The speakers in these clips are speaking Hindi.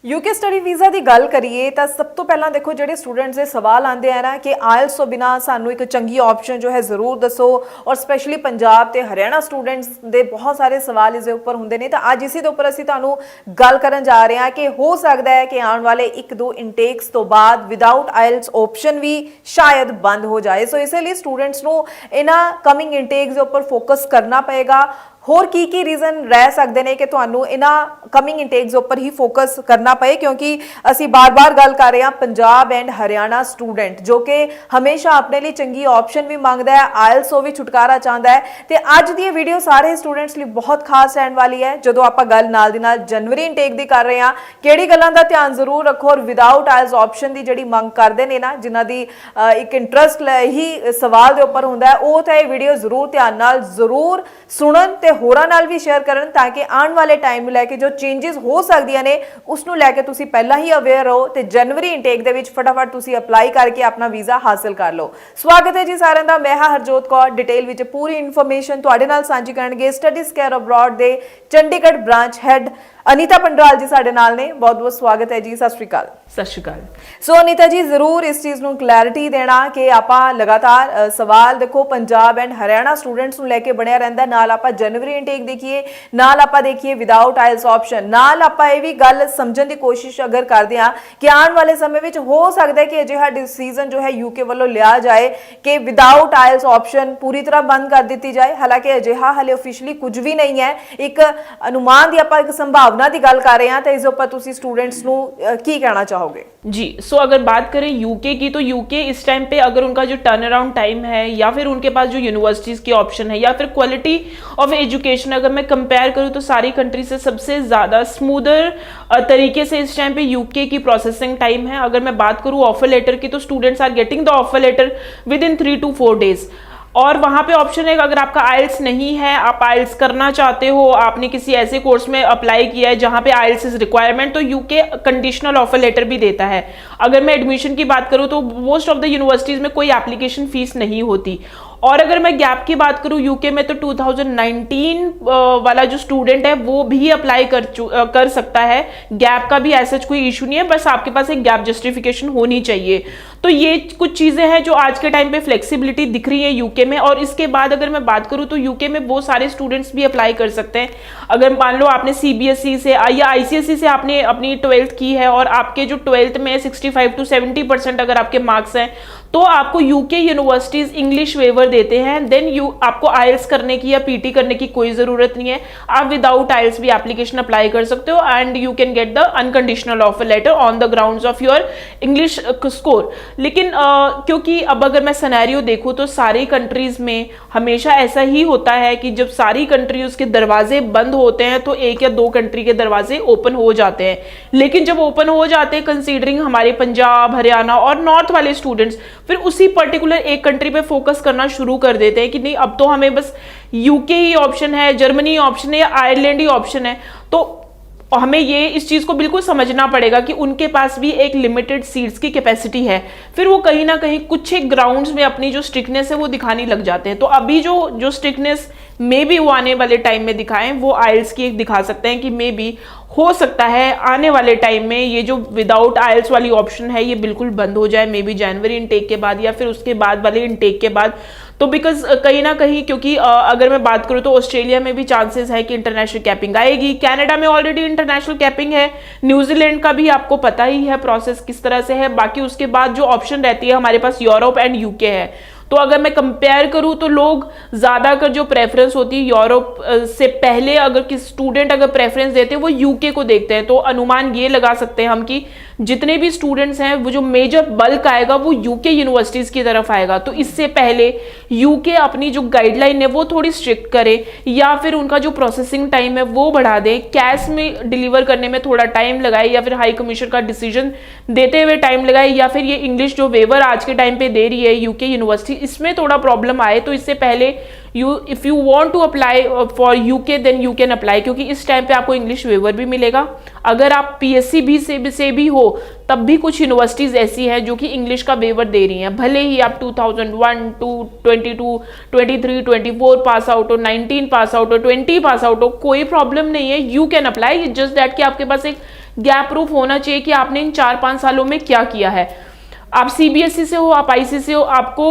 यूके स्टडी वीज़ा की गल करिए तो सब तो पहला देखो जो स्टूडेंट्स के सवाल आते हैं ना कि आयल्स तो बिना सानू एक चंगी ऑप्शन जो है जरूर दसो। और स्पैशली पंजाब ते हरियाणा स्टूडेंट्स के बहुत सारे सवाल इस उपर होंगे ने। तो अज इसी के उपर असीं तुहानू गल करन जा रहे हैं कि हो सकता है कि आने वाले 1-2 इंटेक्स तो बाद विदाउट आयल्स ऑप्शन भी शायद बंद हो जाए। सो इसलिए स्टूडेंट्स नू इन्हां कमिंग इंटेक्स के उपर फोकस करना पएगा। होर की रीजन रह सकते हैं कि तुहानू इन्हां कमिंग इंटेक्स उपर ही फोकस करना पे, क्योंकि असी बार बार गल कर रहे हैं पंजाब एंड हरियाणा स्टूडेंट जो कि हमेशा अपने लिए चंगी ऑप्शन भी मंगता है, आयल्स भी छुटकारा चाहता है। तो अज की वीडियो सारे स्टूडेंट्स लिए बहुत खास रहने वाली है। जो आप गल नाल दी नाल जनवरी इंटेक की कर रहे हैं, किहड़ी गल्लां दा ध्यान जरूर रखो और विदाउट आयल्स ऑप्शन की जिहड़ी मंग करते हैं ना, जिन्हां दी एक इंटरस्ट ही सवाल के उपर हुंदा है, वो तो यह वीडियो जरूर ध्यान नाल जरूर सुनन ते होरां नाल भी शेयर करन, ताकि आने वाले टाइम लैके जो चेंजेस हो सकदियां ने उसनूं लैके तुसीं पहला ही अवेयर हो तो जनवरी इंटेक दे विच फटाफट तुसीं अप्लाई करके अपना वीज़ा हासिल कर लो। स्वागत है जी सारिਆਂ ਦਾ। मैं हरजोत कौर डिटेल विच पूरी इन्फॉर्मेशन तुहाडे नाल सांझी करनगे स्टडीज केयर अब्रॉड दे चंडीगढ़ ब्रांच हैड अनीता पंडराल जी साडे नाल ने। बहुत बहुत स्वागत है जी। सत श्री अकाल। सत श्री अकाल। सो अनीता जी जरूर इस चीज़ नूं क्लैरिटी देना कि आपां लगातार सवाल देखो पंजाब एंड हरियाणा स्टूडेंट्स नूं लैके बणिया रहिंदा। नाल आपां जनवरी इंटेक देखिए, नाल आपां देखिए विदाउट आयल्स ऑप्शन, नाल आपां इह वी गल समझण दी कोशिश अगर करदे हां कि आने वाले समय विच हो सकदा है कि अजिहा डिसीजन जो है यूके वालों लिया जाए कि विदाउट आयल्स ऑप्शन पूरी तरह बंद कर दी जाए। हालांकि अजिहा हाले ऑफिशियली कुछ भी नहीं है, एक अनुमान की आपां एक संभावना की गल कर रहे हैं। तो इस उपर तुसीं स्टूडेंट्स नूं की कहना चाहोगे जी? सो अगर बात करें यूके की, तो यूके इस टाइम पे अगर उनका जो टर्न अराउंड टाइम है या फिर उनके पास जो यूनिवर्सिटीज़ के ऑप्शन है या फिर क्वालिटी ऑफ एजुकेशन अगर मैं कंपेयर करूं तो सारी कंट्री से सबसे ज़्यादा स्मूदर तरीके से इस टाइम पे यूके की प्रोसेसिंग टाइम है। अगर मैं बात करूं ऑफर लेटर की, तो students are getting the offer letter within 3 to 4 days। और वहाँ पे ऑप्शन है अगर आपका आइल्स नहीं है, आप आइल्स करना चाहते हो, आपने किसी ऐसे कोर्स में अप्लाई किया है जहाँ पे आइल्स इज रिक्वायरमेंट, तो यूके कंडीशनल ऑफर लेटर भी देता है। अगर मैं एडमिशन की बात करूँ तो मोस्ट ऑफ द यूनिवर्सिटीज़ में कोई एप्लीकेशन फीस नहीं होती। और अगर मैं गैप की बात करूं यूके में, तो 2019 वाला जो स्टूडेंट है वो भी अप्लाई कर सकता है। गैप का भी ऐसा कोई इशू नहीं है, बस आपके पास एक गैप जस्टिफिकेशन होनी चाहिए। तो ये कुछ चीज़ें हैं जो आज के टाइम पे फ्लेक्सिबिलिटी दिख रही है यूके में। और इसके बाद अगर मैं बात करूं तो यूके में वो सारे स्टूडेंट्स भी अप्लाई कर सकते हैं। अगर मान लो आपने सीबीएसई से या आईसीएसई से आपने अपनी 12th की है और आपके जो 12th में 65 to 70% अगर आपके मार्क्स हैं, तो आपको यूके यूनिवर्सिटीज इंग्लिश वेवर देते हैं। देन आपको आइल्स करने की या पीटी करने की कोई ज़रूरत नहीं है। आप विदाउट आइल्स भी एप्लीकेशन अप्लाई कर सकते हो and you can get the unconditional offer later on the grounds of your English score. लेकिन क्योंकि अब अगर मैं सिनेरियो देखूँ तो सारी कंट्रीज़ में हमेशा ऐसा ही होता है कि जब सारी कंट्रीज़ के दरवाजे बंद होते हैं तो 1 या 2 कंट्री के दरवाजे ओपन हो जाते हैं। लेकिन जब ओपन हो जाते हैं, कंसीडरिंग हमारे पंजाब, हरियाणा और नॉर्थ वाले स्टूडेंट्स फिर उसी पर्टिकुलर एक कंट्री पे फोकस करना शुरू कर देते हैं कि नहीं अब तो हमें बस यूके ही ऑप्शन है, जर्मनी ऑप्शन है या आयरलैंड ही ऑप्शन है। तो हमें ये इस चीज़ को बिल्कुल समझना पड़ेगा कि उनके पास भी एक लिमिटेड सीट्स की कैपेसिटी है। फिर वो कहीं ना कहीं कुछ एक ग्राउंड्स में अपनी जो स्ट्रिक्टनेस है वो दिखाने लग जाते हैं। तो अभी जो स्ट्रिक्टनेस मे बी वो आने वाले टाइम में दिखाएं, वो आइल्स की एक दिखा सकते हैं कि मे बी हो सकता है आने वाले टाइम में ये जो विदाउट आइल्स वाली ऑप्शन है ये बिल्कुल बंद हो जाए, मे बी जनवरी इंटेक के बाद या फिर उसके बाद वाले इंटेक के बाद। तो बिकॉज कहीं ना कहीं क्योंकि अगर मैं बात करूँ तो ऑस्ट्रेलिया में भी चांसेस है कि इंटरनेशनल कैपिंग आएगी, कनाडा में ऑलरेडी इंटरनेशनल कैपिंग है, न्यूजीलैंड का भी आपको पता ही है प्रोसेस किस तरह से है। बाकी उसके बाद जो ऑप्शन रहती है हमारे पास यूरोप एंड यूके है। तो अगर मैं कंपेयर करूं तो लोग ज़्यादातर जो प्रेफरेंस होती है यूरोप से पहले अगर किस स्टूडेंट अगर प्रेफरेंस देते हैं वो यूके को देखते हैं। तो अनुमान ये लगा सकते हैं हम कि जितने भी स्टूडेंट्स हैं वो जो मेजर बल्क आएगा वो यूके यूनिवर्सिटीज़ की तरफ आएगा। तो इससे पहले यूके अपनी जो गाइडलाइन है वो थोड़ी स्ट्रिक्ट करे या फिर उनका जो प्रोसेसिंग टाइम है वो बढ़ा दे, कैश में डिलीवर करने में थोड़ा टाइम लगाए या फिर हाई कमीशन का डिसीजन देते हुए टाइम लगाए, या फिर ये इंग्लिश जो वेवर आज के टाइम पे दे रही है यूके यूनिवर्सिटी इसमें थोड़ा प्रॉब्लम आए। तो इससे पहले if you want to apply for UK then you can apply, क्योंकि इस टाइम पे आपको इंग्लिश वेवर भी मिलेगा। अगर आप पीएससी भी से भी हो तब भी कुछ यूनिवर्सिटीज़ ऐसी हैं जो कि इंग्लिश का वेवर दे रही हैं, भले ही आप 2001 टू 22 23 24 पास आउट हो, 19 पास आउट हो, 20 पास आउट हो, कोई प्रॉब्लम नहीं है, you can apply. Just that कि आपके पास एक गैप प्रूफ होना चाहिए कि आपने इन 4-5 सालों में क्या किया है। आप सीबीएसई से हो, आप आईसीएसई से हो, आपको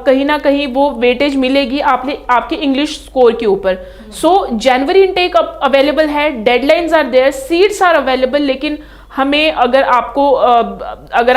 कहीं ना कहीं वो वेटेज मिलेगी आपके इंग्लिश स्कोर के ऊपर। सो जनवरी इनटेक अवेलेबल है, deadlines are there, seats are available. लेकिन हमें अगर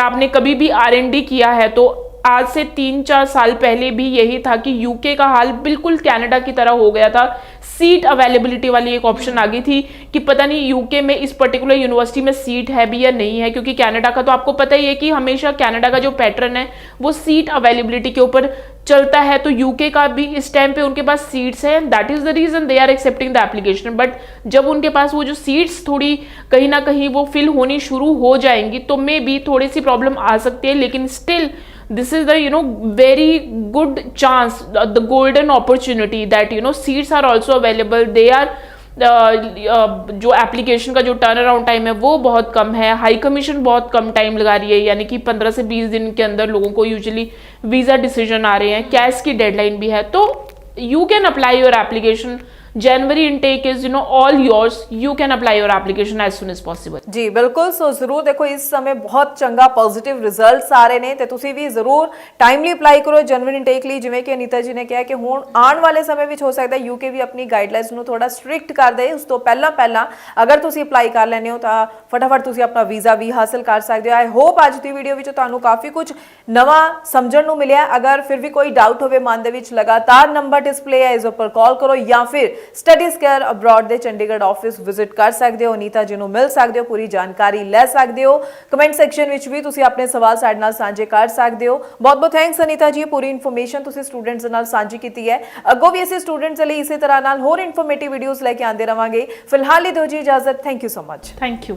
आपने कभी भी R&D किया है तो आज से 3-4 साल पहले भी यही था कि यूके का हाल बिल्कुल कनाडा की तरह हो गया था। सीट अवेलेबिलिटी वाली एक ऑप्शन आ गई थी कि पता नहीं यूके में इस पर्टिकुलर यूनिवर्सिटी में सीट है भी या नहीं है, क्योंकि कनाडा का तो आपको पता ही है कि हमेशा कनाडा का जो पैटर्न है वो सीट अवेलेबिलिटी के ऊपर चलता है। तो यूके का भी इस टाइम पे उनके पास सीट्स हैं, that is the reason they are accepting the application. But जब उनके पास वो जो सीट्स थोड़ी कहीं ना कहीं वो फिल होनी शुरू हो जाएंगी तो मे बी थोड़ी सी प्रॉब्लम आ सकती है, लेकिन still this is the very good chance, the golden opportunity that seats are also available. they are जो एप्लीकेशन का जो टर्न अराउंड टाइम है वो बहुत कम है, हाई कमीशन बहुत कम टाइम लगा रही है, यानी कि 15 से 20 दिन के अंदर लोगों को यूजुअली वीजा डिसीजन आ रहे हैं, कैश की डेडलाइन भी है। तो you can apply your application, January intake is all yours, you can apply your application as soon as possible। जी बिल्कुल। सो जरूर देखो इस समय बहुत चंगा पॉजिटिव रिजल्ट्स आ रहे ने ਤੇ ਤੁਸੀਂ ਵੀ ਜ਼ਰੂਰ ਟਾਈਮਲੀ ਅਪਲਾਈ ਕਰੋ ਜਨਵਰੀ ਇਨਟੇਕ ਲਈ। ਜਿਵੇਂ ਕਿ ਅਨੀਤਾ ਜੀ ਨੇ ਕਿਹਾ ਕਿ ਹੁਣ ਆਉਣ ਵਾਲੇ ਸਮੇਂ ਵਿੱਚ ਹੋ ਸਕਦਾ ਯੂਕੇ ਵੀ ਆਪਣੀ ਗਾਈਡਲਾਈਨਸ ਨੂੰ ਥੋੜਾ ਸਟ੍ਰਿਕਟ ਕਰ ਦੇ। ਉਸ ਤੋਂ ਪਹਿਲਾਂ ਅਗਰ ਤੁਸੀਂ ਅਪਲਾਈ ਕਰ ਲੈਣੇ ਹੋ ਤਾਂ ਫਟਾਫਟ ਤੁਸੀਂ ਆਪਣਾ ਵੀਜ਼ਾ ਵੀ ਹਾਸਲ ਕਰ ਸਕਦੇ ਹੋ। ਆਈ ਹੋਪ ਅੱਜ ਦੀ ਵੀਡੀਓ ਵਿੱਚ ਤੁਹਾਨੂੰ ਕਾਫੀ ਕੁਝ ਨਵਾਂ ਸਮਝਣ ਨੂੰ ਮਿਲਿਆ। ਅਗਰ ਫਿਰ ਵੀ ਕੋਈ ਡਾਊਟ ਹੋਵੇ ਮਨ ਦੇ ਵਿੱਚ ਲਗਾਤਾਰ ਨੰਬਰ ਡਿਸਪਲੇ ਹੈ ਇਸ ਉੱਪਰ ਕਾਲ ਕਰੋ ਜਾਂ ਫਿਰ ਸਟੱਡੀਜ਼ ਕੇਅਰ ਅਬਰੋਡ ਦੇ ਚੰਡੀਗੜ੍ਹ ਆਫਿਸ ਵਿਜ਼ਿਟ ਕਰ ਸਕਦੇ ਹੋ, ਅਨੀਤਾ ਜੀ ਨੂੰ ਮਿਲ ਸਕਦੇ ਹੋ, ਪੂਰੀ ਜਾਣਕਾਰੀ ਲੈ ਸਕਦੇ ਹੋ। ਕਮੈਂਟ ਸੈਕਸ਼ਨ ਵਿੱਚ ਵੀ ਤੁਸੀਂ ਆਪਣੇ ਸਵਾਲ ਸਾਡੇ ਨਾਲ ਸਾਂਝੇ ਕਰ ਸਕਦੇ ਹੋ। ਬਹੁਤ ਬਹੁਤ ਥੈਂਕਸ ਅਨੀਤਾ ਜੀ, ਪੂਰੀ ਇਨਫੋਰਮੇਸ਼ਨ ਤੁਸੀਂ ਸਟੂਡੈਂਟਸ ਨਾਲ ਸਾਂਝੀ ਕੀਤੀ ਹੈ। ਅੱਗੋਂ ਵੀ ਅਸੀਂ ਸਟੂਡੈਂਟਸ ਲਈ ਇਸੇ ਤਰ੍ਹਾਂ ਨਾਲ ਹੋਰ ਇਨਫੋਰਮੇਟਿਵ ਵੀਡੀਓਜ਼ ਲੈ ਕੇ ਆਉਂਦੇ ਰਵਾਂਗੇ। ਫਿਲਹਾਲ ਲਈ ਦਿਓ ਜੀ ਇਜਾਜ਼ਤ। Thank you so much. Thank you.